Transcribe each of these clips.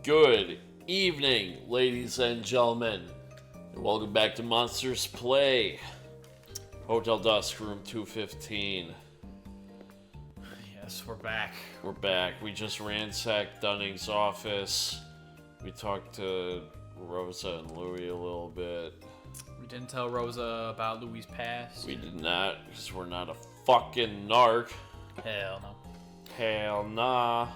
Good evening, ladies and gentlemen, and welcome back to Monsters Play. Hotel Dusk, room 215. Yes, we're back. We're back. We just ransacked Dunning's office. We talked to Rosa and Louie a little bit. We didn't tell Rosa about Louie's past. We did not, because we're not a fucking narc. Hell no. Hell nah.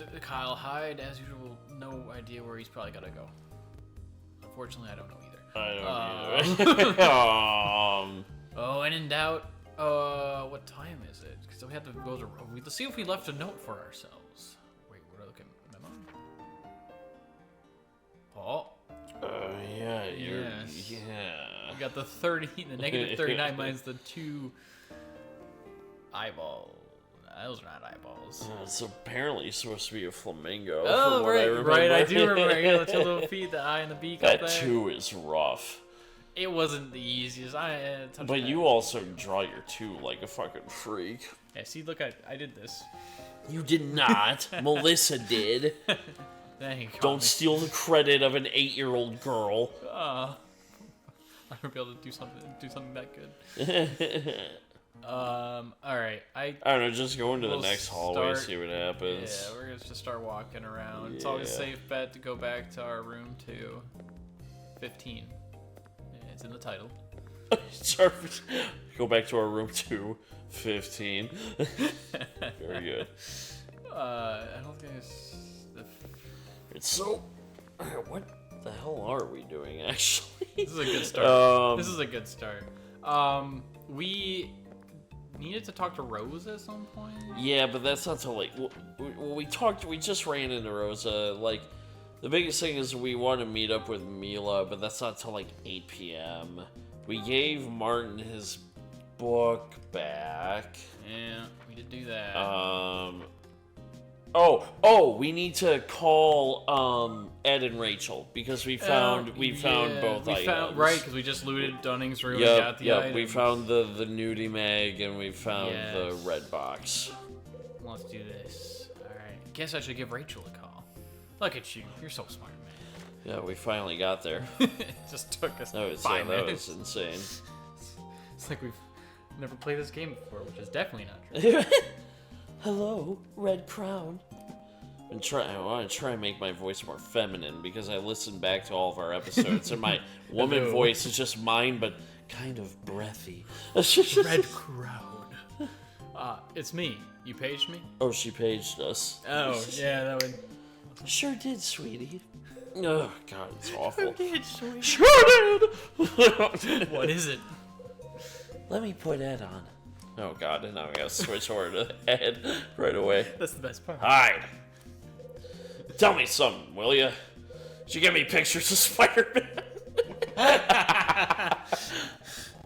And Kyle Hyde, as usual, no idea where he's probably gotta go. Unfortunately, I don't know either. I don't either. Oh, and in doubt, what time is it? Because we had to go to... Let's see if we left a note for ourselves. Wait, what are I looking at? Memo? Paul? Yeah, Yes. yeah. We got the 30, the negative 39 minus the 2 eyeballs. Those are not eyeballs. It's apparently supposed to be a flamingo. Oh, from what I remember. right, I do remember. Yeah, the two little feet, the eye and the beak up That there. two is rough. It wasn't the easiest. But you also draw your two like a fucking freak. Yeah, see, look, I did this. You did not. Melissa did. Dang, you Don't steal the credit of an 8-year-old girl. I'm gonna be able to do something that good. Alright, I don't know, just go into the we'll next hallway, start- see what happens. Yeah, we're gonna just start walking around. It's always a Yeah. safe bet to go back to our room 215. Yeah, it's in the title. Sorry. Go back to our room 215. Very good. I don't think It's so... What the hell are we doing, actually? this is a good start. This is a good start. We needed to talk to Rose at some point. Yeah, but that's not till, like... We just ran into Rosa. Like, the biggest thing is we want to meet up with Mila, but that's not till, like, 8 p.m. We gave Martin his book back. Yeah, we did do that. We need to call Ed and Rachel because we found both items. Right, because we just looted Dunning's room and got the items. We found the nudie mag and we found the red box. Let's do this. Alright. Guess I should give Rachel a call. Look at you. You're so smart, man. Yeah, we finally got there. It just took us 5 minutes. That was insane. It's like we've never played this game before, which is definitely not true. Hello, Red Crown. I want to try and make my voice more feminine because I listened back to all of our episodes and my woman voice is just mine, but kind of breathy. Red Crown. It's me. You paged me? Oh, she paged us. Oh, yeah, that would... Sure did, sweetie. Oh, God, it's awful. did, sweetie. Sure did! What is it? Let me put Ed on. Oh, God, and now we gotta switch over to Ed right away. That's the best part. Hyde. Tell me something, will ya? Did you get me pictures of Spider-Man?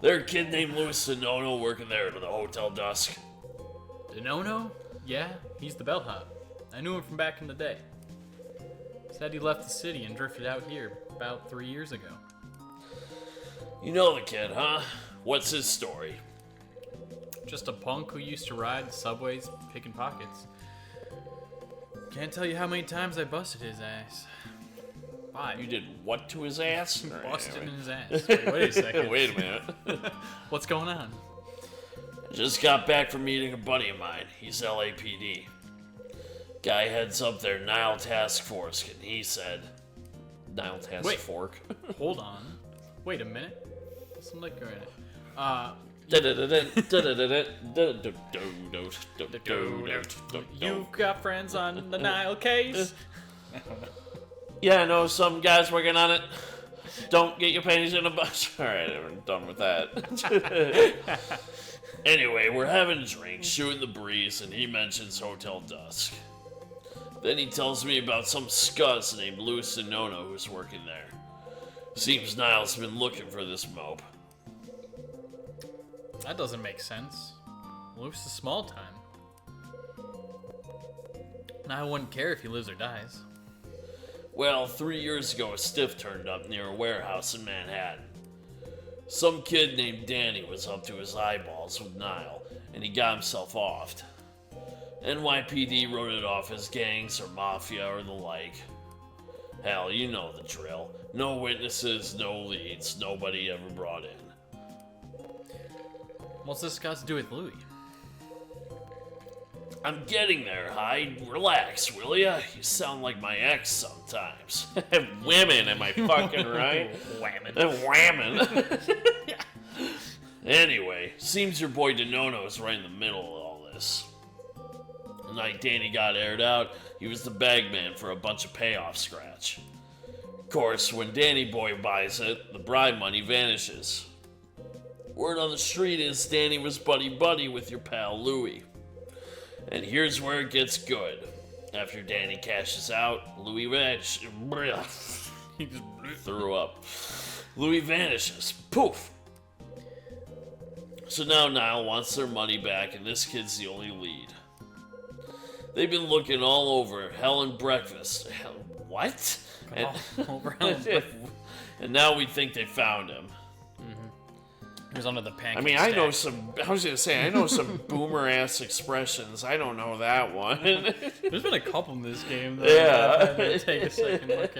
There's a kid named Louis Sonono working there at the Hotel Dusk. Denono? Yeah, he's the bellhop. I knew him from back in the day. Said he left the city and drifted out here about 3 years ago. You know the kid, huh? What's his story? Just a punk who used to ride the subways picking pockets. Can't tell you how many times I busted his ass. 5. You did what to his ass? Busted in his ass. Wait a second. Wait a minute. What's going on? Just got back from meeting a buddy of mine. He's LAPD. Guy heads up their Nile Task Force, and he said... Nile Task Fork. Hold on. Wait a minute. There's some liquor in it. You've got friends on the Nile case? Yeah, I know some guys working on it. Don't get your panties in a bunch. Alright, I'm done with that. Anyway, we're having a drink, shooting the breeze, and he mentions Hotel Dusk. Then he tells me about some scuzz named Louis Sonono who's working there. Seems Nile's been looking for this mope. That doesn't make sense. Louis is small time. Now I wouldn't care if he lives or dies. Well, 3 years ago, a stiff turned up near a warehouse in Manhattan. Some kid named Danny was up to his eyeballs with Nile, and he got himself offed. NYPD wrote it off as gangs or mafia or the like. Hell, you know the drill. No witnesses, no leads, nobody ever brought in. What's this got to do with Louis? I'm getting there, Hyde. Relax, will ya? You sound like my ex sometimes. Women, am I fucking right? Whamming. Whamming. Anyway, seems your boy Denono's right in the middle of all this. The night Danny got aired out, he was the bagman for a bunch of payoff scratch. Of course, when Danny Boy buys it, the bribe money vanishes. Word on the street is Danny was buddy-buddy with your pal Louis. And here's where it gets good. After Danny cashes out, Louis vanishes. He just threw up. Louis vanishes. Poof! So now Niall wants their money back, and this kid's the only lead. They've been looking all over Hell and Breakfast. Hell, what? And, Over Hell and Breakfast. And now we think they found him. He was under the pancake I mean, stack. I was gonna say, I know some boomer ass expressions. I don't know that one. There's been a couple in this game, though. Yeah. That I had to take a second look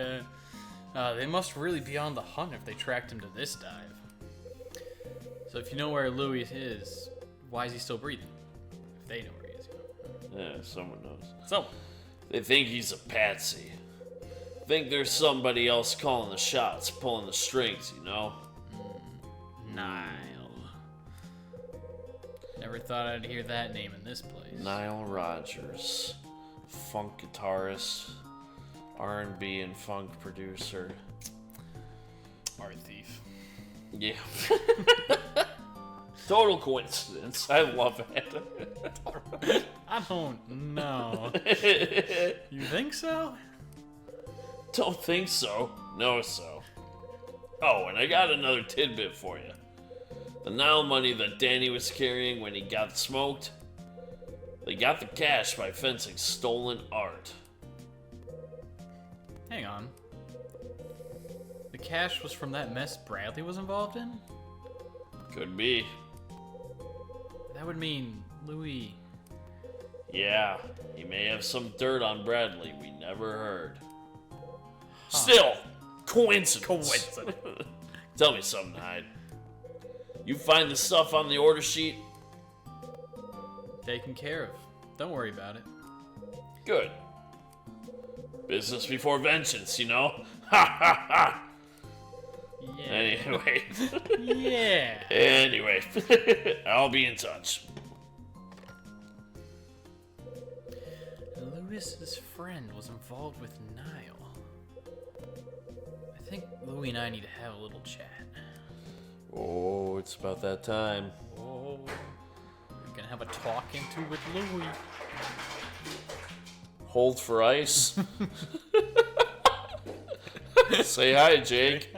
at. They must really be on the hunt if they tracked him to this dive. So if you know where Louis is, why is he still breathing? If they know where he is, you know. Yeah, someone knows. Someone. They think he's a patsy. Think there's somebody else calling the shots, pulling the strings, you know? Nile. Never thought I'd hear that name in this place. Nile Rodgers, funk guitarist, R&B and funk producer. Art thief. Yeah. Total coincidence. I love it. I don't know. You think so? Don't think so. No, so. Oh, and I got another tidbit for you. The Nile money that Danny was carrying when he got smoked, they got the cash by fencing stolen art. Hang on. The cash was from that mess Bradley was involved in? Could be. That would mean Louis. Yeah, he may have some dirt on Bradley we never heard. Still, coincidence. Tell me something, Hyde. You find the stuff on the order sheet? Taken care of. Don't worry about it. Good. Business before vengeance, you know? Ha ha ha! Yeah. Anyway. Yeah. Anyway. I'll be in touch. Louis's friend was involved with Nile. I think Louis and I need to have a little chat. Oh, it's about that time. Oh. We're gonna have a talking to with Louis. Hold for ice. Say hi, Jake.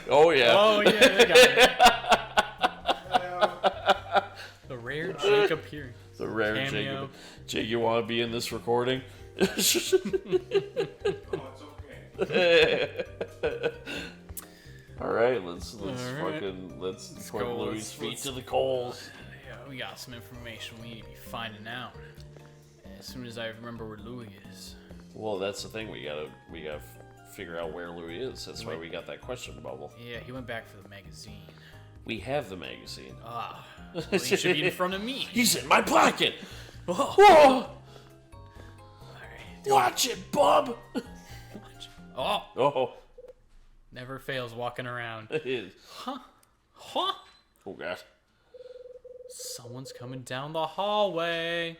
Oh, yeah. Oh, yeah, they got it. The rare Jake appearance. The rare Cameo. Jake. Jake, you want to be in this recording? Oh, it's okay. All right, let's All right. let's put go, Louis' let's- feet let's- to the coals. Yeah, we got some information we need to be finding out. As soon as I remember where Louis is. Well, that's the thing. We gotta figure out where Louis is. That's why we got that question bubble. Yeah, he went back for the magazine. We have the magazine. Ah, well, he should be in front of me. He's in my pocket. Whoa. Whoa! All right. Watch it, bub. Watch. Oh, Oh, never fails walking around. it is. Huh? Huh? Oh God. Someone's coming down the hallway.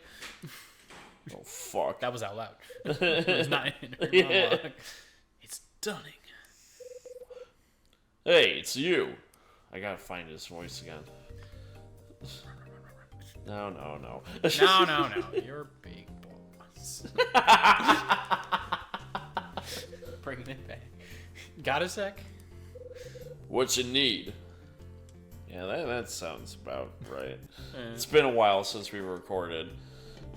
Oh fuck. That was out loud. It was not in her Yeah. monologue. It's stunning. Hey, it's you. I gotta find his voice again. No. No. You're big boss. Bringing it back. Got a sec? What you need? Yeah, that sounds about right. It's been a while since we recorded.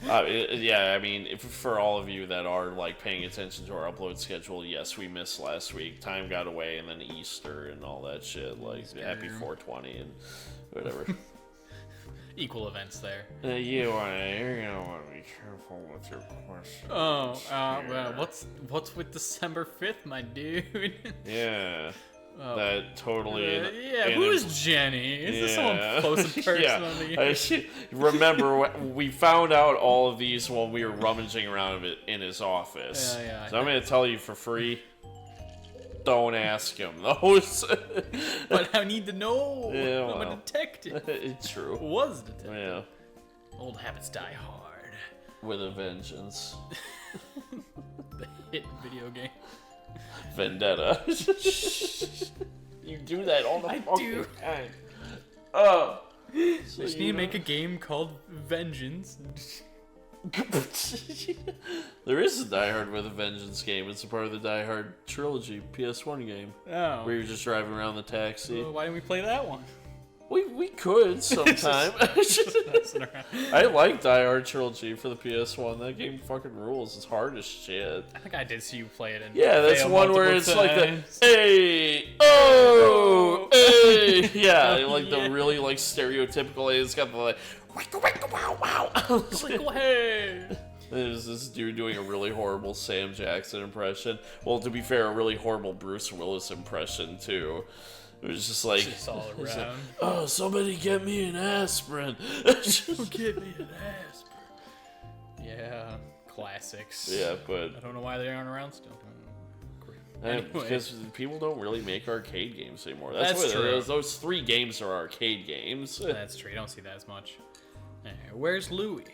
Yeah, I mean, if for all of you that are like paying attention to our upload schedule, yes, we missed last week. Time got away, and then Easter and all that shit. Like, happy 420 and whatever. equal events there. You're gonna want to be careful with your questions. Oh, well, what's with December 5th, my dude? Yeah. That totally. Who is Jenny? Is this someone close and personal to you? Remember, we found out all of these when we were rummaging around in his office. Yeah. So I'm going to tell you for free. Don't ask him those. But I need to know. Yeah, I'm a detective. It's true. Was a detective. Yeah. Old habits die hard. With a vengeance. The hit video game. Vendetta. You do that all the fucking time. So you need to make a game called Vengeance. There is a Die Hard with a Vengeance game. It's a part of the Die Hard trilogy PS1 game. Oh. Where you're just driving around the taxi. Well, why didn't we play that one? We could sometime. I like Die Hard trilogy for the PS1. That game fucking rules. It's hard as shit. I think I did see you play it. And Yeah, that's fail one where multiple it's times. like the hey, oh, hey, yeah, like the really like stereotypical. It's got the like wicka wicka wow wow. Like, hey. There's this dude doing a really horrible Sam Jackson impression. Well, to be fair, a really horrible Bruce Willis impression too. It was just like, Just all around. oh, somebody get me an aspirin. Get me an aspirin. Yeah, classics. Yeah, but I don't know why they aren't around still. because people don't really make arcade games anymore. That's what true. Those 3 games are arcade games. That's true. You don't see that as much. Where's Louis?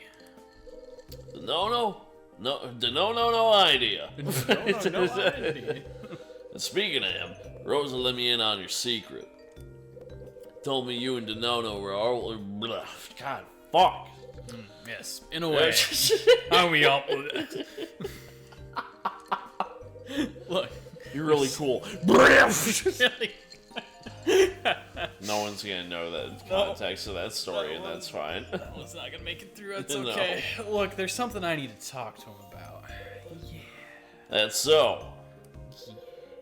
No idea. No idea. And speaking of him, Rosa let me in on your secret. Told me you and Denono were all. God, fuck. Yes, in a way. Are we all? Look, You're really cool. No one's gonna know the context of that story, and that's fine. that one's not gonna make it through. It's No. okay. Look, there's something I need to talk to him about. Yeah. That's so.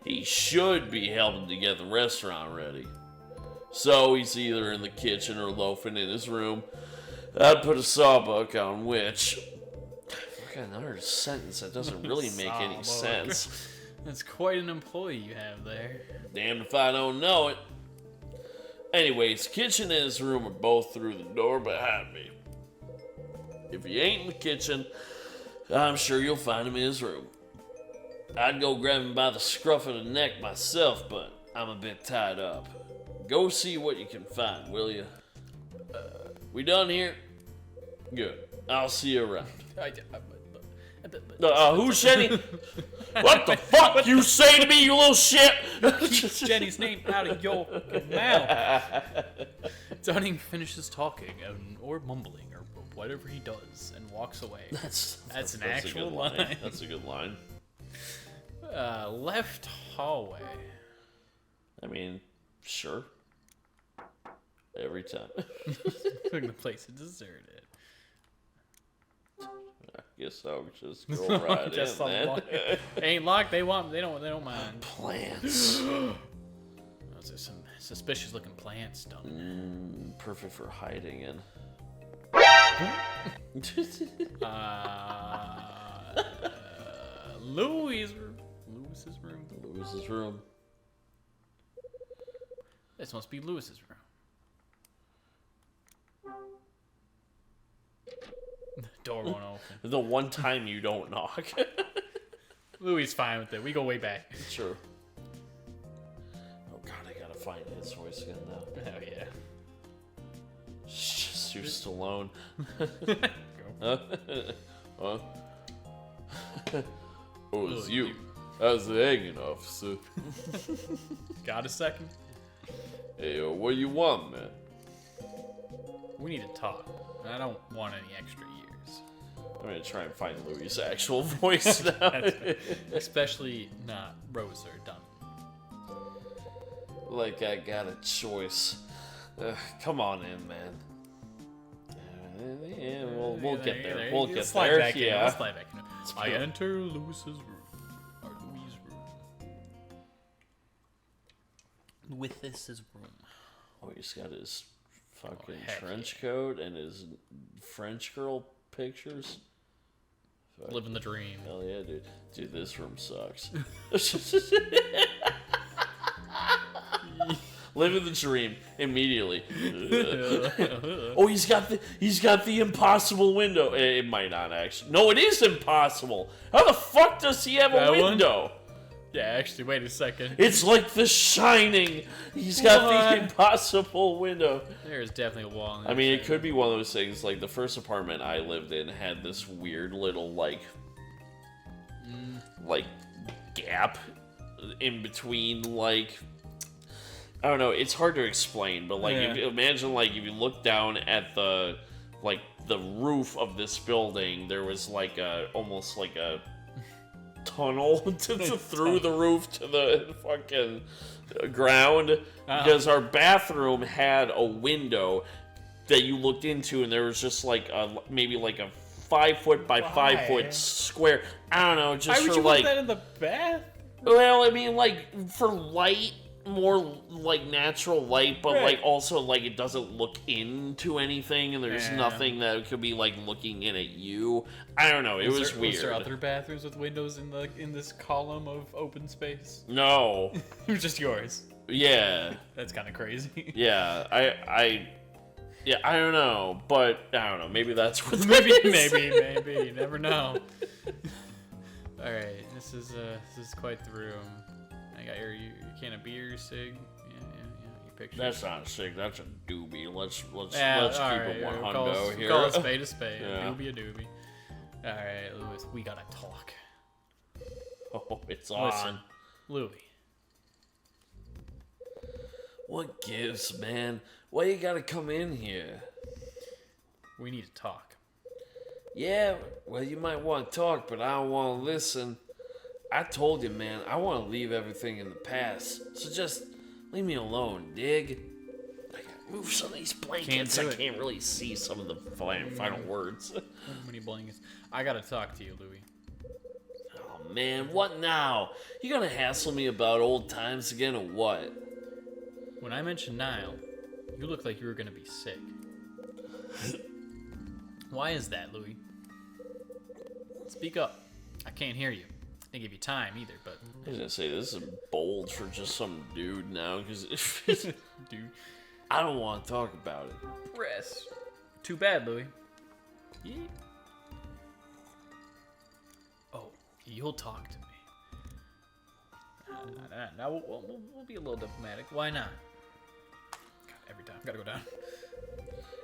He should be helping to get the restaurant ready. So he's either in the kitchen or loafing in his room. I'd put a sawbuck on which. Fucking another sentence that doesn't really make any sense. That's quite an employee you have there. Damned if I don't know it. Anyways, kitchen and his room are both through the door behind me. If he ain't in the kitchen, I'm sure you'll find him in his room. I'd go grab him by the scruff of the neck myself, but I'm a bit tied up. Go see what you can find, will you? We done here? Good. I'll see you around. Who's Jenny? What the fuck you say to me, you little shit? Keep Jenny's name out of your mouth. Dunning finishes talking or mumbling or whatever he does and walks away. That's an actual line. That's a good line. Left hallway. I mean, sure. Every time. The place is deserted. I guess I'll just go right Just in, man. Ain't locked. They don't mind. Plants. Those are some suspicious looking plants, Dunning. Perfect for hiding in. Louis's room. Lewis's room. This must be Lewis's room. The door won't open. The one time you don't knock. Louis fine with it. We go way back. Sure. Oh god, I gotta find his voice again now. Oh yeah. Just you Stallone. Go. Huh? Oh, it's you. How's the hanging, officer? Got a second? Hey, what do you want, man? We need to talk. I don't want any extra years. I'm gonna try and find Louis' actual voice now. Especially not Rose or Dunn. Like I got a choice. Come on in, man. Yeah, we'll get there. We'll get slide there. Back Yeah. In. Let's slide back in. I enter Lewis's room. Or Louis' room. With this room. Oh, he's got his fucking heck trench coat and his French girl pictures. Fuck. Living the dream. Hell yeah, dude. Dude, this room sucks. Living the dream immediately. Oh, he's got the impossible window. It might not actually. No, it is impossible. How the fuck does he have That a one? window? Yeah, actually, wait a second. It's like The Shining. He's got the What? impossible window. There's definitely a wall. In I mean, it could be one of those things. Like the first apartment I lived in had this weird little like gap in between. Like I don't know. It's hard to explain, but like if you imagine like if you look down at the roof of this building, there was like almost like a tunnel through the roof to the fucking ground because our bathroom had a window that you looked into, and there was just like maybe like a 5 foot by 5 foot square. I don't know, just Why would for you like put that in the bath? well, I mean like for light. More like natural light, but like also like it doesn't look into anything, and there's nothing that could be like looking in at you. I don't know. It was weird. Was there other bathrooms with windows in this column of open space? No. It was just yours. Yeah. That's kind of crazy. Yeah. I don't know, but I don't know. Maybe that's what. maybe. You never know. All right, this is quite the room. I got your can of beer, your cig. Yeah, your picture. That's not a cig. That's a doobie. Let's keep right, it one call hundo here. Call a spade a spade. Yeah. A doobie. All right, Louis, we gotta talk. Oh, it's on. Listen, Louis. What gives, man? Why you gotta come in here? We need to talk. Yeah, well, you might want to talk, but I don't want to listen. I told you, man, I want to leave everything in the past. So just leave me alone, dig? I gotta move some of these blankets. I can't really see some of the final words. Many blankets. I gotta talk to you, Louis. Oh, man, what now? You gonna hassle me about old times again or what? When I mentioned Nile, you looked like you were gonna be sick. Why is that, Louis? Speak up. I can't hear you. I didn't give you time either, but... I was gonna say, this is bold for just some dude now, because... Dude. I don't want to talk about it. Press. Too bad, Louis. Yeah. Oh, you'll talk to me. Now we'll be a little diplomatic. Why not? God, every time. Gotta go down.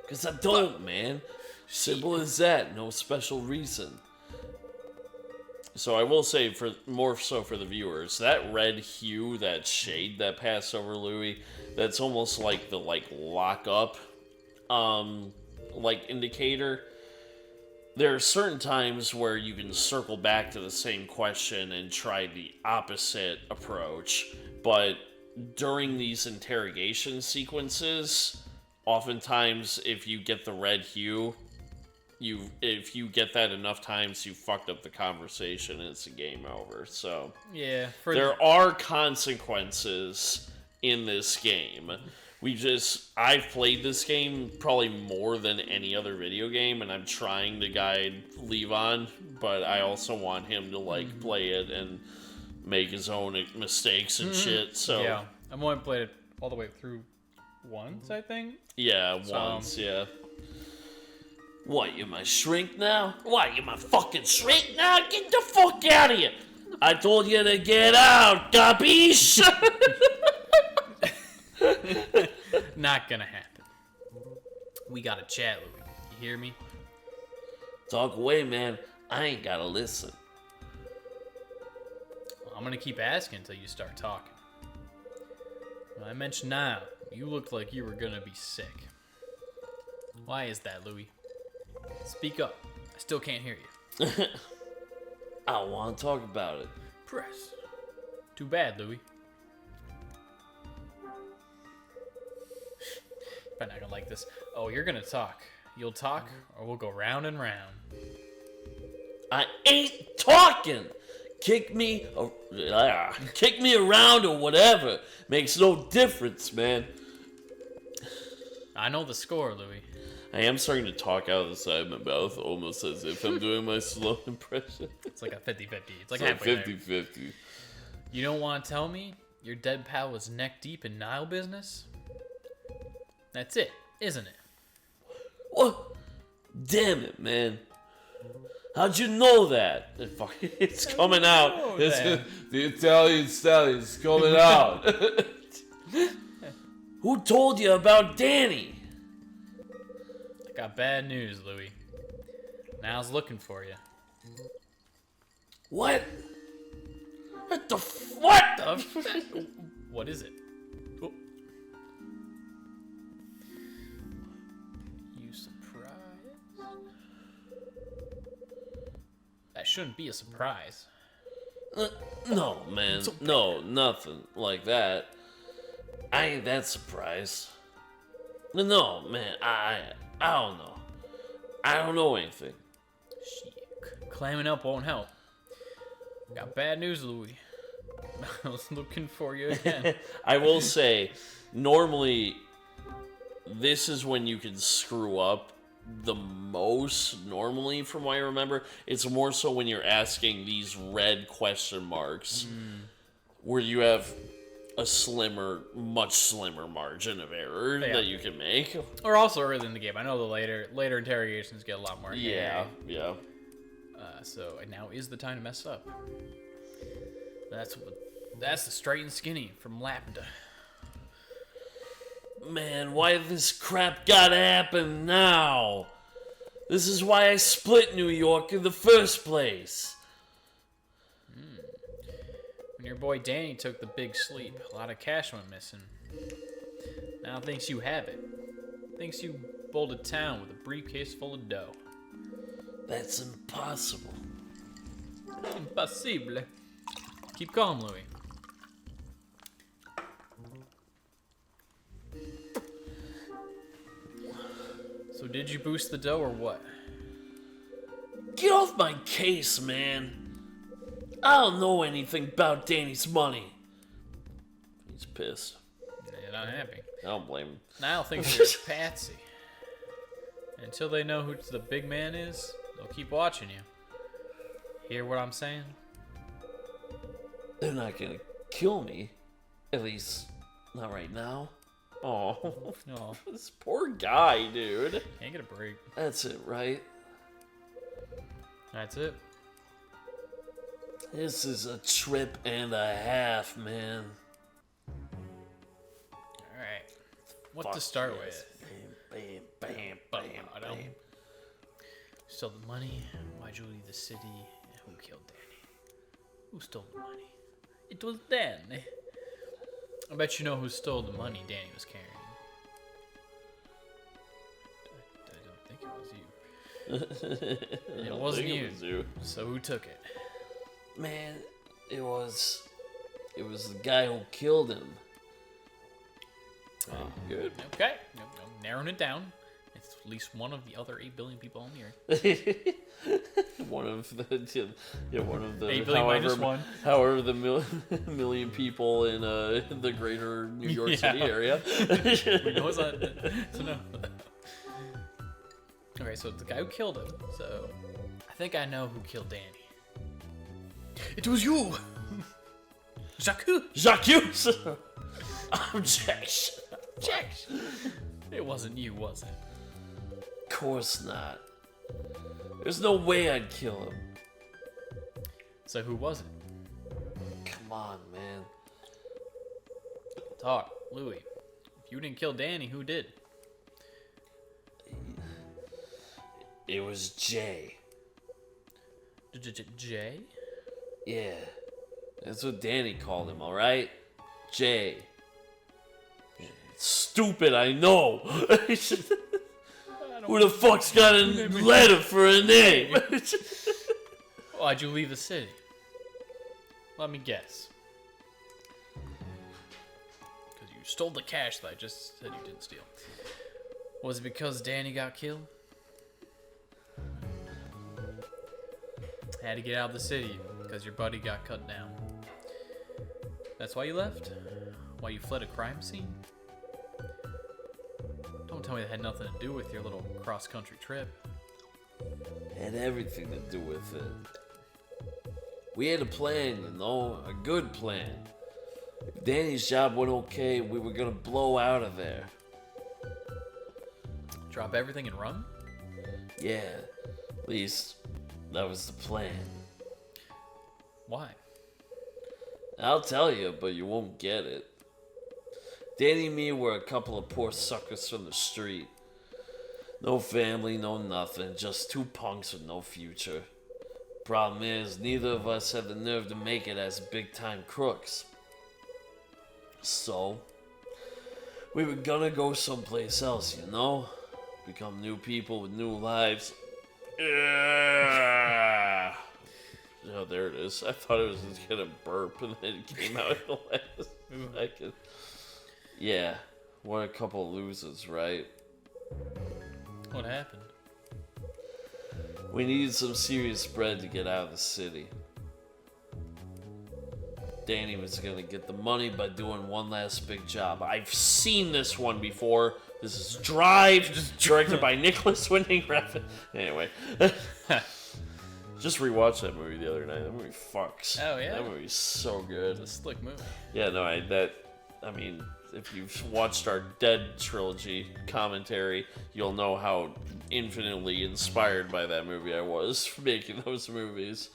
Because I don't, man. Simple as that. No special reason. So I will say, for more so for the viewers, that red hue, that shade that passed over Louis, that's almost like the lock up indicator. There are certain times where you can circle back to the same question and try the opposite approach, but during these interrogation sequences, oftentimes if you get the red hue, if you get that enough times, you fucked up the conversation and it's a game over. So Yeah. there are consequences in this game. I've played this game probably more than any other video game, and I'm trying to guide Levon, but I also want him to play it and make his own mistakes and shit. So yeah, I've only played it all the way through once, I think. yeah, once, yeah. What, you my shrink now? What, you my fucking shrink now? Get the fuck out of here! I told you to get out, capiche? Not gonna happen. We gotta chat, Louis. You hear me? Talk away, man. I ain't gotta listen. Well, I'm gonna keep asking until you start talking. When I mentioned Nile, you looked like you were gonna be sick. Why is that, Louis? Speak up. I still can't hear you. I don't want to talk about it. Press. Too bad, Louis. I'm not gonna like this. Oh, you're gonna talk. You'll talk, or we'll go round and round. I ain't talking. Kick me around or whatever. Makes no difference, man. I know the score, Louis. I am starting to talk out of the side of my mouth almost as if I'm doing my slow impression. It's like a 50-50. It's like It's like halfway 50-50. You don't want to tell me your dead pal was neck deep in Nile business? That's it, isn't it? What? Damn it, man. How'd you know that? It's coming out. that? The Italian stallion's coming out. Who told you about Danny? I got bad news, Louis. Nile's looking for you. What? What the what? What is it? Oh. You surprised? That shouldn't be a surprise. No, man. No, nothing like that. I ain't that surprised. No, man. I don't know. I don't know anything. Shit. Clamming up won't help. Got bad news, Louis. I was looking for you again. I will say, normally, this is when you can screw up the most. Normally, from what I remember, it's more so when you're asking these red question marks, where you have a much slimmer margin of error that you can make. Or also early in the game. I know the later interrogations get a lot more. Yeah. So now is the time to mess up. That's the straight and skinny from Lapda. Man, why this crap gotta happen now? This is why I split New York in the first place. When your boy Danny took the big sleep, a lot of cash went missing. Now thinks you have it. Thinks you bolted town with a briefcase full of dough. That's impossible. Impossible. Keep calm, Louis. So did you boost the dough or what? Get off my case, man. I don't know anything about Danny's money. He's pissed. Yeah, not happy. I don't blame him. Niall thinks you're a patsy. Until they know who the big man is, they'll keep watching you. Hear what I'm saying? They're not gonna kill me. At least, not right now. Oh, Oh, this poor guy, dude. can't get a break. That's it, right? That's it. This is a trip and a half, man. Alright. What to start with? Bam, bam, bam, bam, bam. Stole the money? Why'd you leave the city? And who killed Danny? Who stole the money? It was Danny. I bet you know who stole the money Danny was carrying. I don't think it was you. It wasn't you. So who took it? Man, it was the guy who killed him. Good. Okay. Nope. Narrowing it down. It's at least one of the other 8 billion people on the earth. one of the 8 billion minus one. However the million people in the greater New York City area. We know it's not. So no. Okay, so it's the guy who killed him. So I think I know who killed Danny. It was you, Jacques. Objection. It wasn't you, was it? Of course not. There's no way I'd kill him. So who was it? Come on, man. Talk, Louis. If you didn't kill Danny, who did? It was Jay. Jay? Yeah. That's what Danny called him, alright? Jay. Stupid, I know. Who the fuck's got a letter for a name? Why'd you leave the city? Let me guess. Because you stole the cash that I just said you didn't steal. Was it because Danny got killed? Had to get out of the city because your buddy got cut down. That's why you left? Why you fled a crime scene? Don't tell me that had nothing to do with your little cross-country trip. Had everything to do with it. We had a plan, you know, a good plan. If Danny's job went okay, we were gonna blow out of there. Drop everything and run? Yeah, at least that was the plan. Why? I'll tell you, but you won't get it. Danny and me were a couple of poor suckers from the street. No family, no nothing, just two punks with no future. Problem is, neither of us had the nerve to make it as big-time crooks. So, we were gonna go someplace else, you know? Become new people with new lives. Yeah. Oh, there it is. I thought it was just gonna burp and then it came out at the last second. Yeah, what a couple of losers, right? What happened? We needed some serious bread to get out of the city. Danny was gonna get the money by doing one last big job. I've seen this one before. This is Drive, directed by Nicholas Winding Refn. Anyway. Just rewatched that movie the other night. That movie fucks. Oh, yeah? That movie's so good. It's a slick movie. Yeah, no, I mean, if you've watched our Dead trilogy commentary, you'll know how infinitely inspired by that movie I was for making those movies.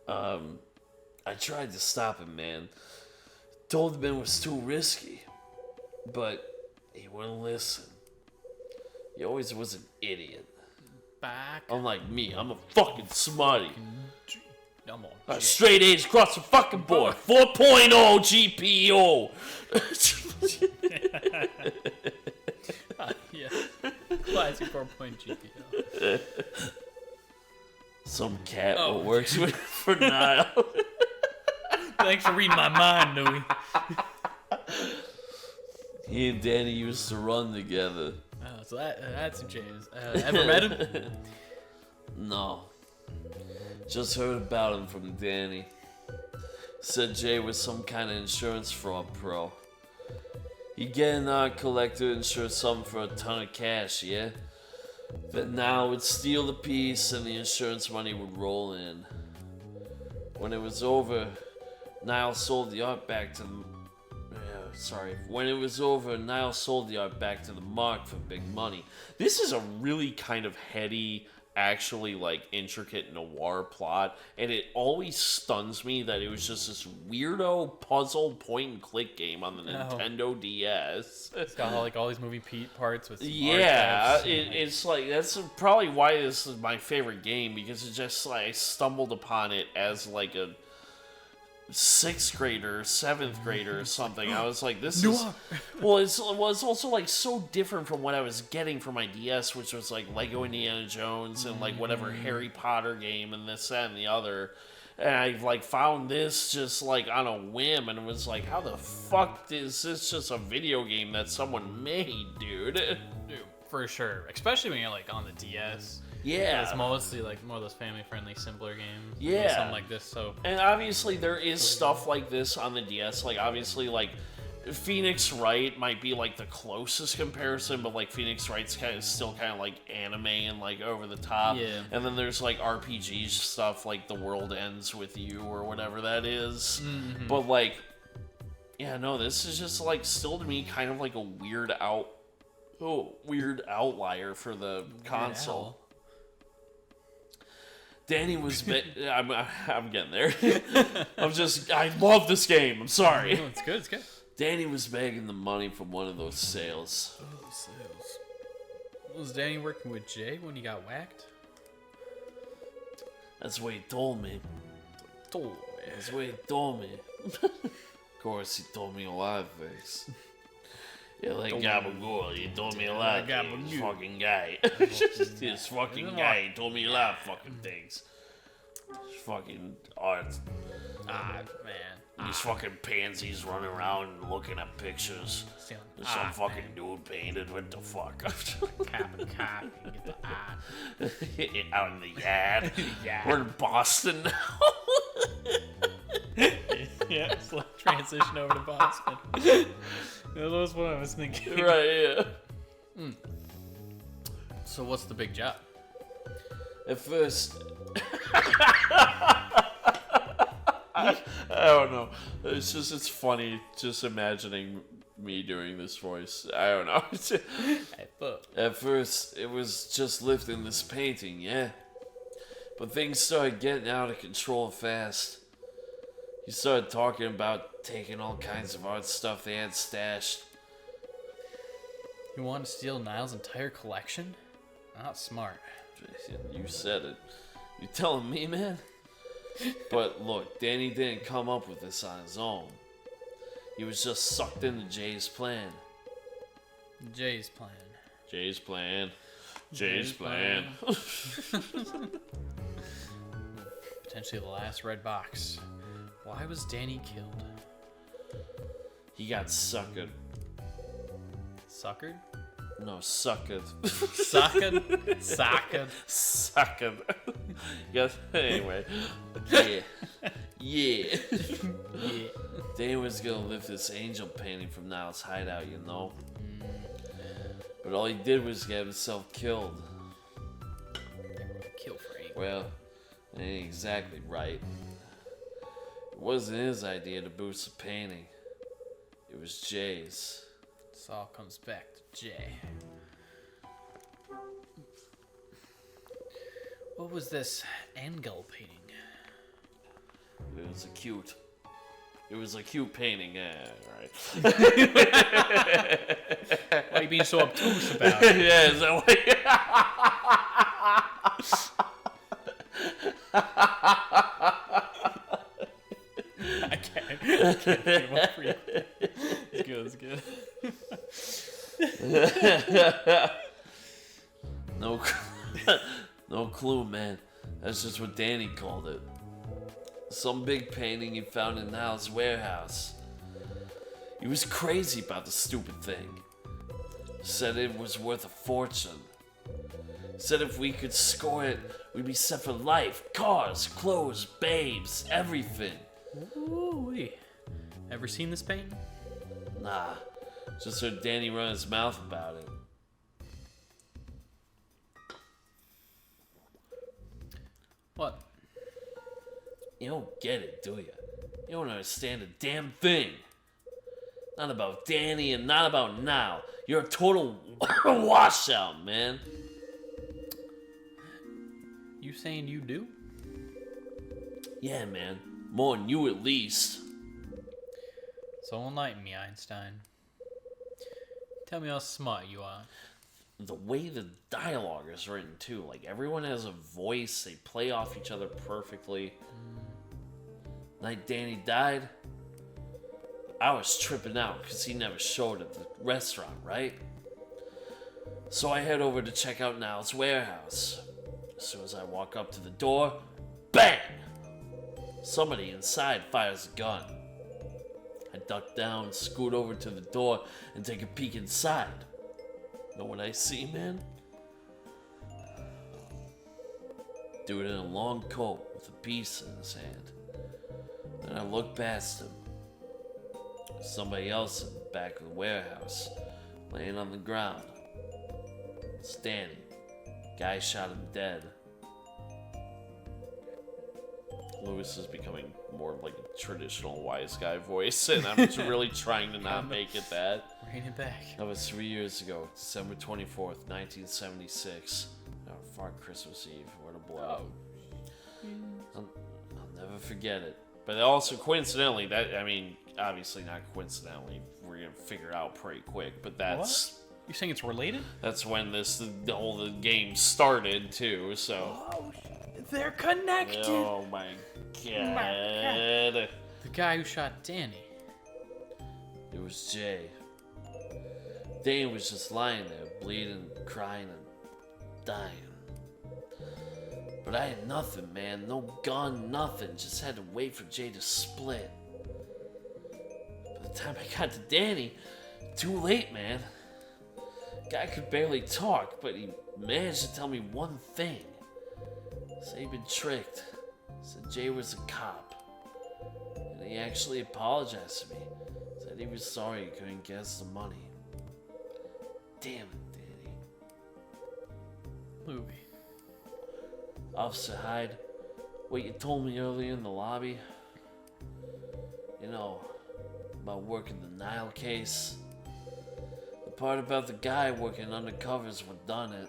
Yeah. I tried to stop him, man. Told him it was too risky, but he wouldn't listen. He always was an idiot. Back. Unlike me, I'm a fucking smarty. Come on. A straight A's across the fucking board. 4.0 GPO. Yeah. Classic 4-point GPO. Some cat who works with for Niall. Thanks for reading my mind, Louie. He and Danny used to run together. Oh, so that's some changes. Ever met him? No. Just heard about him from Danny. Said Jay was some kind of insurance fraud pro. He'd get an art collector, insure something for a ton of cash, yeah? Then now would steal the piece and the insurance money would roll in. When it was over, Niall sold the art back to the... When it was over, Niall sold the art back to the Mark for big money. This is a really kind of heady, actually, like, intricate noir plot, and it always stuns me that it was just this weirdo puzzle point-and-click game on the Nintendo DS. It's got all these moving parts with some Yeah, archives. it's like, that's probably why this is my favorite game, because it just, like, I stumbled upon it as, like, a 6th grader, 7th grader or something. I was like, this is... Well, it's also, like, so different from what I was getting from my DS, which was, like, Lego Indiana Jones and, like, whatever Harry Potter game and this, that, and the other. And I, like, found this just, like, on a whim, and it was like, how the fuck is this just a video game that someone made, dude? Dude, for sure. Especially when you're, like, on the DS. Yeah. It's mostly, like, more of those family-friendly, simpler games. Yeah. Like something like this, so... And obviously there is stuff like this on the DS, like, obviously, like, Phoenix Wright might be, like, the closest comparison, but, like, Phoenix Wright's still kind of, like, anime and, like, over the top. Yeah. And then there's, like, RPG stuff, like The World Ends With You, or whatever that is. Mm-hmm. But, like, yeah, no, this is just, like, still to me kind of like a weird outlier for the console. Danny was... I'm getting there. I love this game. I'm sorry. No, it's good, it's good. Danny was begging the money from one of those sales. Oh, sales. Was Danny working with Jay when he got whacked? That's what he told me. That's what he told me. Of course, he told me a lot of things. Yeah, like Gabagool, he told me a lot of things. This fucking guy. This fucking guy, he told me a lot of fucking things. This fucking art. Man. These fucking pansies running around and looking at pictures. There's some fucking dude painted. What the fuck? Copy. Get the Out in the yard. Yeah. We're in Boston now. Yeah, it's like transition over to Boston. That was what I was thinking. Right, yeah. So what's the big job? At first, I don't know. It's funny just imagining me doing this voice. I don't know. At first, it was just lifting this painting, yeah. But things started getting out of control fast. He started talking about taking all kinds of art stuff they had stashed. You want to steal Niall's entire collection? Not smart. You said it. You telling me, man? But look, Danny didn't come up with this on his own. He was just sucked into Jay's plan. Jay's plan. Jay's plan. Jay's plan. Potentially the last red box. Why was Danny killed? He got suckered. Suckered? No, suckered. Suckered? Suckered. Suckered. Yes, anyway. Yeah. Yeah. Yeah. Danny was gonna lift this angel painting from Niall's hideout, you know? But all he did was get himself killed. Kill frame. Well, that ain't exactly right. It wasn't his idea to boost the painting. It was Jay's. This all comes back to Jay. What was this angle painting? It was a cute painting, yeah, right. Why are you being so obtuse about it? Yeah, is that way? I can't get him up for you. It's good, No clue, man. That's just what Danny called it. Some big painting he found in Niall's warehouse. He was crazy about the stupid thing. Said it was worth a fortune. Said if we could score it, we'd be set for life. Cars, clothes, babes, everything. Ooh-wee. Ever seen this painting? Nah, just heard Danny run his mouth about it. What? You don't get it, do you? You don't understand a damn thing. Not about Danny and not about now. You're a total washout, man. You saying you do? Yeah, man. More than you at least. So enlighten me, Einstein. Tell me how smart you are. The way the dialogue is written, too. Like, everyone has a voice. They play off each other perfectly. Night Danny died, I was tripping out because he never showed at the restaurant, right? So I head over to check out Niall's warehouse. As soon as I walk up to the door, bang! Somebody inside fires a gun. I duck down, scoot over to the door, and take a peek inside. Know what I see, man? Dude in a long coat with a piece in his hand. Then I look past him. Somebody else in the back of the warehouse, laying on the ground. It's Danny. Guy shot him dead. Lewis is becoming more like a traditional wise guy voice, and I'm just really trying to not make it that. Bring it back. That was 3 years ago, December 24th, 1976. Our far Christmas Eve. What a blow. I'll never forget it. But also, coincidentally, obviously not coincidentally, we're gonna figure it out pretty quick. But that's What? You're saying it's related? that's when the whole game started too. So. Oh, they're connected. Oh my god. The guy who shot Danny. It was Jay. Danny was just lying there, bleeding, crying, and dying. But I had nothing, man. No gun, nothing. Just had to wait for Jay to split. By the time I got to Danny, too late, man. Guy could barely talk, but he managed to tell me one thing. Said he'd been tricked. Said Jay was a cop. And he actually apologized to me. Said he was sorry he couldn't get us the money. Damn it, Danny. Louis. Officer Hyde, what you told me earlier in the lobby, you know, about working the Nile case, the part about the guy working undercovers what done it,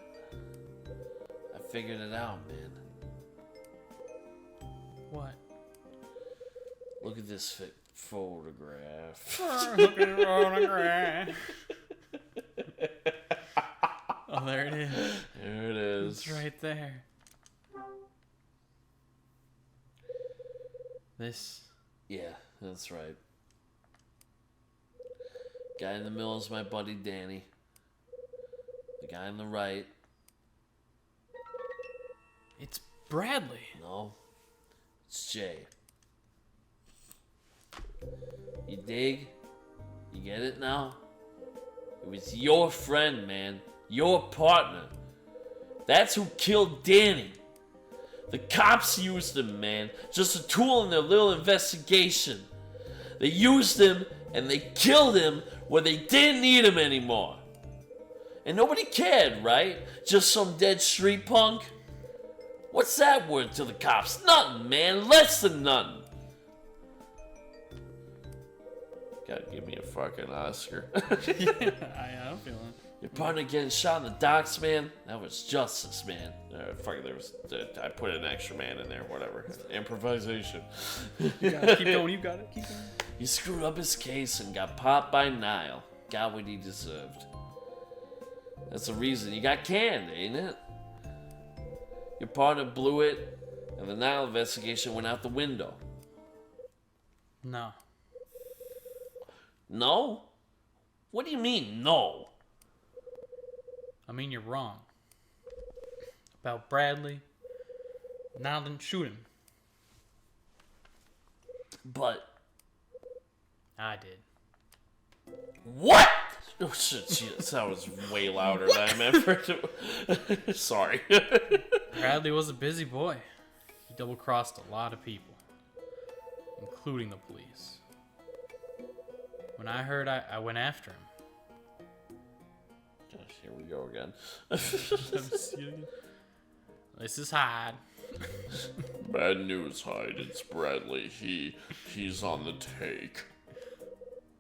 I figured it out, man. What? Look at this photograph. Oh, there it is. There it is. It's right there. This. Yeah, that's right. Guy in the middle is my buddy Danny. The guy on the right, It's Bradley. no, it's Jay. You dig? You get it now? It was your friend, man. Your partner. That's who killed Danny. The cops used him, man. Just a tool in their little investigation. They used him and they killed him where they didn't need him anymore. And nobody cared, right? Just some dead street punk? What's that worth to the cops? Nothing, man. Less than nothing. God, give me a fucking Oscar. I'm feeling it. Your partner getting shot in the docks, man. That was justice, man. Fuck, there was. I put an extra man in there, whatever. Improvisation. You got it. Keep going. You got it. Keep going. He screwed up his case and got popped by Nile. Got what he deserved. That's the reason he got canned, ain't it? Your partner blew it, and the Nile investigation went out the window. No. No? What do you mean, no? I mean, you're wrong. About Bradley. Now didn't shoot him. But I did. what? Oh shit, that was way louder than I meant for it to. Sorry. Bradley was a busy boy. He double-crossed a lot of people, including the police. When I heard, I went after him. Gosh, here we go again. This is Hyde. Bad news, Hyde. It's Bradley. He's on the take.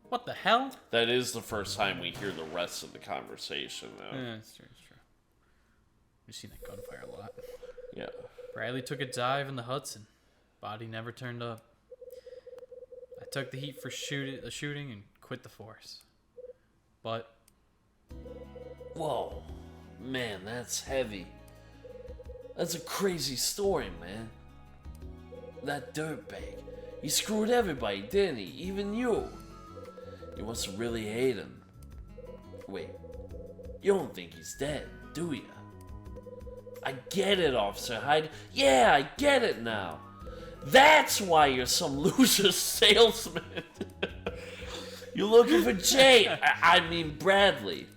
What the hell? That is the first time we hear the rest of the conversation, though. Yeah, it's true. We've seen that gunfire a lot. Yeah. Bradley took a dive in the Hudson. Body never turned up. I took the heat for the shooting and quit the force. But Whoa. Man, that's heavy. That's a crazy story, man. That dirtbag. He screwed everybody, didn't he? Even you. You must really hate him. Wait. You don't think he's dead, do you? I get it, Officer Hyde. Yeah, I get it now. That's why you're some loser salesman. You're looking for Jay. I mean Bradley.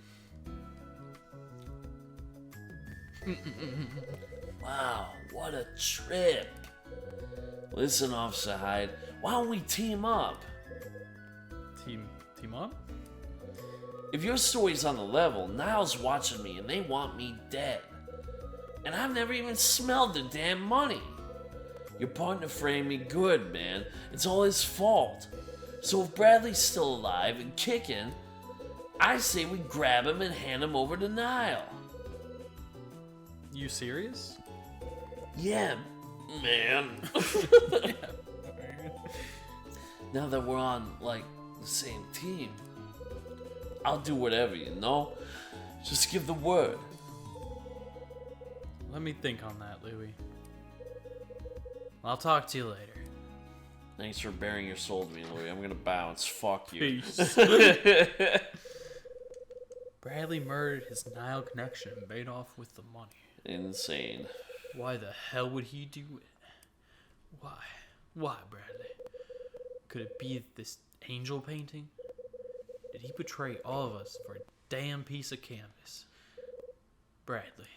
Wow, what a trip. Listen, Officer Hyde, why don't we team up? Team up? If your story's on the level, Niall's watching me and they want me dead. And I've never even smelled the damn money. Your partner framed me good, man. It's all his fault. So if Bradley's still alive and kicking, I say we grab him and hand him over to Niall. You serious? Yeah, man. Now that we're on, like, the same team, I'll do whatever, you know? Just give the word. Let me think on that, Louie. I'll talk to you later. Thanks for bearing your soul to me, Louie. I'm gonna bounce. Fuck you. Peace. Bradley murdered his Nile connection and made off with the money. Insane. Why the hell would he do it? Why? Why, Bradley? Could it be this angel painting? Did he betray all of us for a damn piece of canvas? Bradley.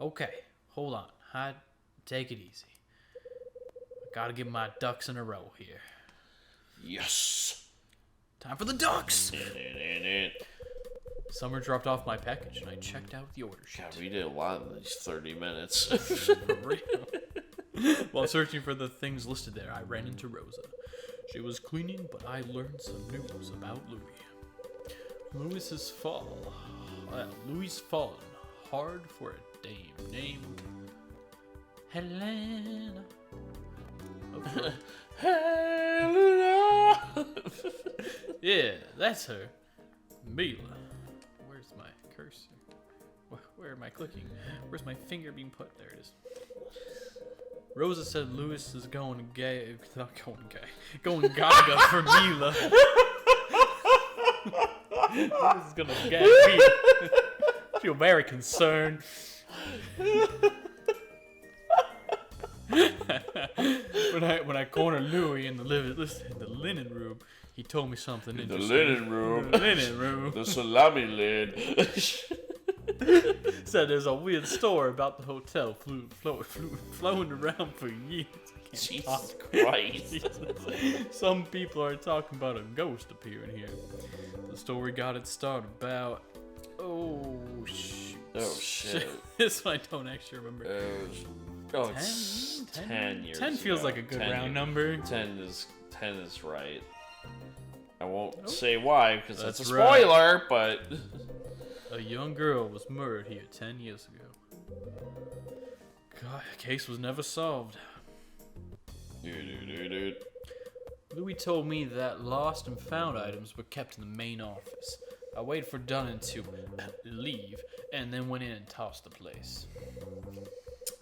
Okay, hold on. Take it easy. I gotta get my ducks in a row here. Yes. Time for the ducks! Summer dropped off my package, and I checked out the order sheet. God, we did a lot in these 30 minutes. For real. While searching for the things listed there, I ran into Rosa. She was cleaning, but I learned some news about Louis. Louis's fall. Louis fallen hard for a dame named Helena. Okay. Helena! Yeah, that's her. Mila. Where's my cursor? Where am I clicking? Where's my finger being put? There it is. Rosa said Louis is going gay. Not going gay. Going gaga for Mila. Louis is gonna gag me. I feel very concerned. when I cornered Louis in the linen room, he told me something The interesting. linen room. The linen room. The salami lid. Said there's a weird story about the hotel flowing around for years. Jesus Christ. Some people are talking about a ghost appearing here. The story got its start about... Oh, shoot. Oh, shit. This one I don't actually remember. Oh, it's 10 years 10 feels ago. like a good 10 round years. number. 10 is right. I won't say why because that's a That's right. spoiler, but A young girl was murdered here 10 years ago. God, the case was never solved. dude. Louis told me that lost and found items were kept in the main office. I waited for Dunnan to leave, and then went in and tossed the place.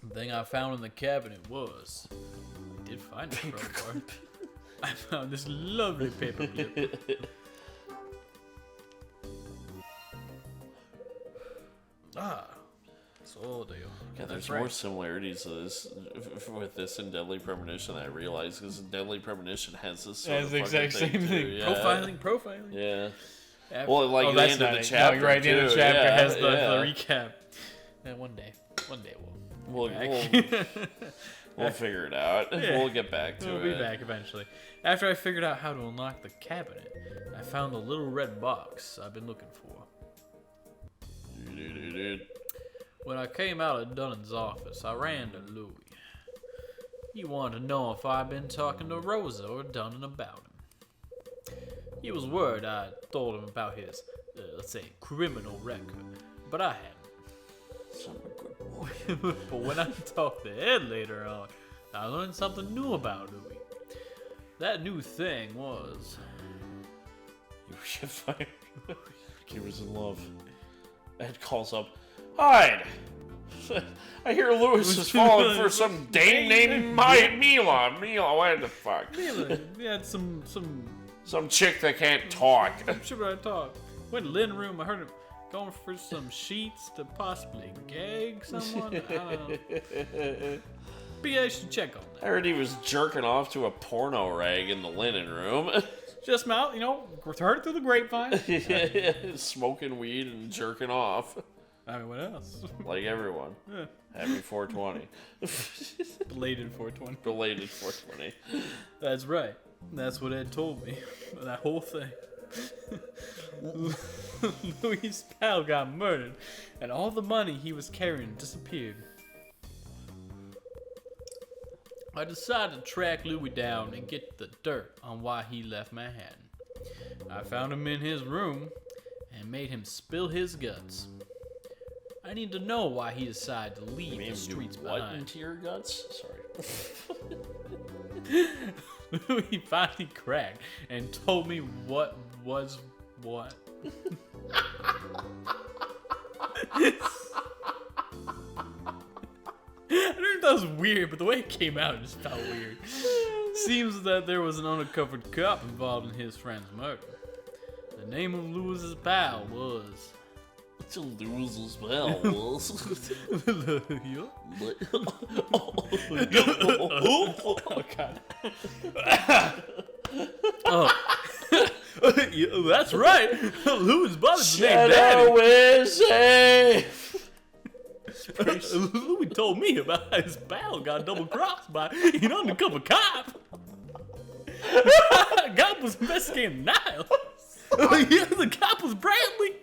The thing I found in the cabinet was... We did find a crowbar. I found this lovely paper clip. So there you are. God, there's more similarities to this with this and Deadly Premonition than I realized because Deadly Premonition has this sort of the fucking exact same thing. too. Yeah. Profiling. Yeah. After- Well, like the that's end of not the it. chapter. No, you're right. The end of the too. chapter Yeah, has the yeah. recap. And one day We'll figure it out. Yeah. We'll get back to we'll it. be back eventually. After I figured out how to unlock the cabinet, I found the little red box I've been looking for. Dude. When I came out of Dunnan's office, I ran to Louis. He wanted to know if I'd been talking to Rosa or Dunnan about him. He was worried I told him about his, let's say, criminal record, but I hadn't. Son of a good boy. But when I talked to Ed later on, I learned something new about Louis. That new thing was... You get fired. He was in love. Ed calls up. Hide! I hear Lewis is falling for some dame named Mila. Mila, what the fuck? Mila, we had some Some chick that can't talk. should I talk? Went to the living room, I heard him going for some sheets to possibly gag someone. I don't know. But yeah, I should check on I that. heard he was jerking off to a porno rag in the linen room. Just mouth, heard it through the grapevine. Smoking weed and jerking off. I mean, what else? Like everyone. Yeah. Happy 420. Belated 420. Belated 420. That's right. That's what Ed told me. That whole thing. Louis' pal got murdered, and all the money he was carrying disappeared. I decided to track Louis down and get the dirt on why he left Manhattan. I found him in his room and made him spill his guts. I need to know why he decided to leave the streets what behind. into your guts? Sorry. Louis finally cracked and told me what was what. I don't know if that was weird, but the way it came out, it just felt weird. Seems that there was an uncovered cop involved in his friend's murder. The name of Louis's pal was... To lose as well was. Hyuck? Oh, God. Yeah, that's right. Louis' brother's named Daddy. Shadow is safe. Louis told me about how his pal got double-crossed by an undercover cop. Cop was investigating Niles. Yeah, the cop was Bradley.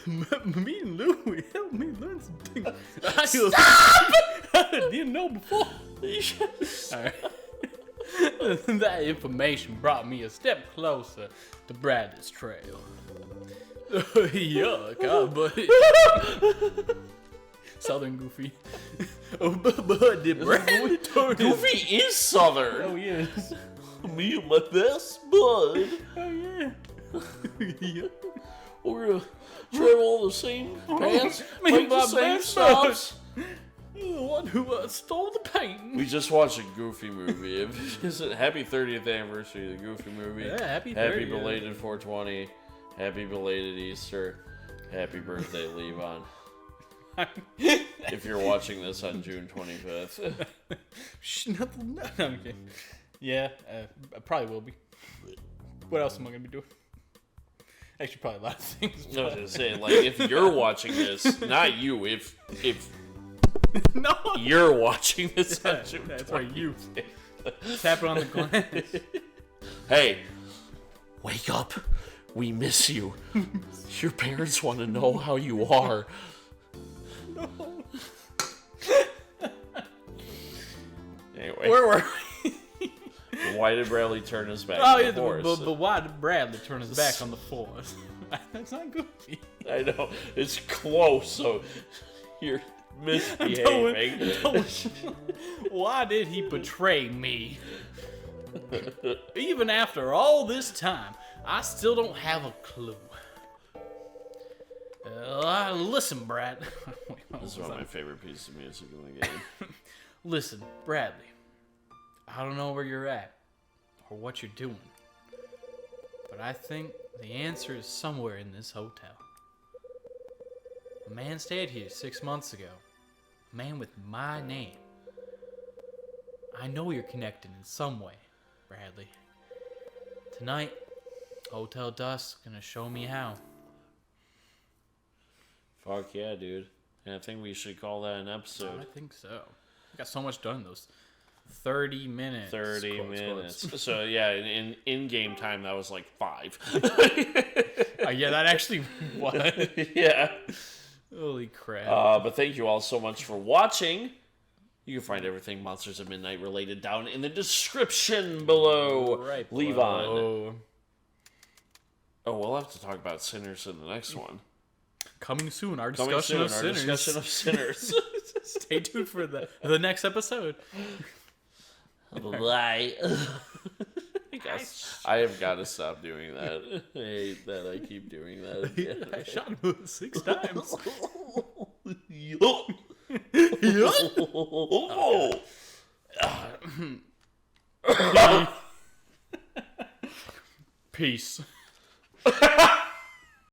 Me and Louie helped me learn some things. I didn't know before. Alright. That information brought me a step closer to Bradley's trail. Yuck, buddy. Southern Goofy. But did Bradley turn Goofy is Southern. Oh, yes. Me and my best bud. Oh, yeah. Yeah. We're gonna travel all the same paths, Me make and the my same best stops. The one who stole the paint. We just watched a Goofy movie. Is it Happy 30th anniversary of the Goofy movie? Yeah, happy 30th. Happy belated 420. Happy belated Easter. Happy birthday, Levon. If you're watching this on June 25th. No, I'm kidding. Yeah, I probably will be. What else am I gonna be doing? Actually, probably a lot of things. I was gonna say, like, if you're watching this, not you, if No, you're watching this on June that's 25th. right. You tap it on the glass. Hey, wake up. We miss you. Your parents want to know how you are. No. Anyway, Where were we? why did Bradley turn his back Oh on yeah, the horse? but why did Bradley turn his back on the force? That's not Goofy. I know, it's close, so you're misbehaving. Why did he betray me? Even after all this time, I still don't have a clue. Listen, Brad. Wait, This is one of my favorite pieces of music in the game. Listen, Bradley. I don't know where you're at or what you're doing, but I think the answer is somewhere in this hotel. A man stayed here 6 months ago. A man with my name. I know you're connected in some way, Bradley. Tonight, Hotel Dusk gonna show me how. Fuck yeah, dude. And I think we should call that an I episode. think so. We got so much done in those 30 minutes. 30 quotes, minutes. quotes. So yeah, in game time that was like 5. Yeah, that actually was. Yeah. Holy crap. But thank you all so much for watching. You can find everything Monsters of Midnight related down in the description below. Right, Leave on. below. Oh, we'll have to talk about Sinners in the next one. Coming soon, our Coming discussion soon, of our sinners. discussion of Sinners. Stay tuned for the next episode. Bye. I have got to stop doing that. I hate that I keep doing that. I shot him 6 times. Peace.